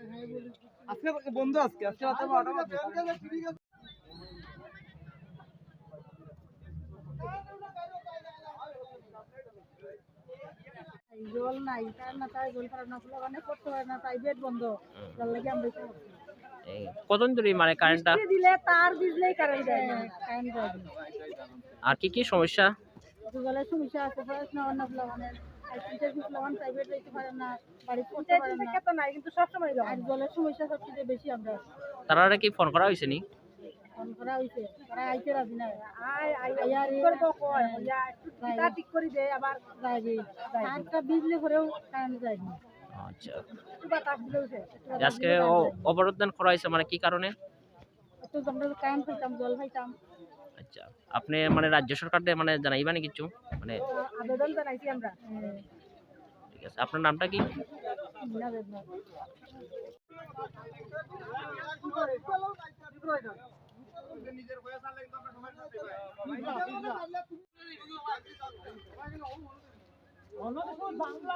আজকে বন্ধু আজকে আজকে রাতে 12টা বাজে। জল নাই তার না তাই জল খারাপ না ফুলা মানে করতে পারে না তাই বেড বন্ধ জল লাগে আমরা কতদিন ধরে মানে কারেন্টটা দিলে তার বিজলেই কারেন্ট যায় না কারেন্ট যায় না আর কি কি সমস্যা জলের সমস্যা আছে পড়াশোনা অন্য ফুলা মানে প্রাইভেট যাইতে পারে না বাড়ি পড়তে পারে না তো নাই কিন্তু সব সময় আর জলের সমস্যা সবচেয়ে বেশি আমরা তারা কি ফোন করা হয়েছে নি ফোন করা হইছে তারা আইতে রাজি না আয়ার করব কয় ইয়া একটু ঠিক করে দে আবার যাইবে আরটা বিজলি করেও কারেন্ট যায় না আচ্ছা একটু বাতাস দিলেও আজকে অবরোধ করা হয়েছে মানে কি কারণে একটু আমরা কারেন্ট পাইতাম জল পাইতাম আচ্ছা আপনি মানে রাজ্য সরকারকে মানে জানাইবানি কিছু মানে আবেদন জানাইছি আমরা ঠিক আছে আপনার নামটা কি মিনা বেদনা নিজের বয়স আর লাগবে আমরা সময় সাথে ভাই বাংলা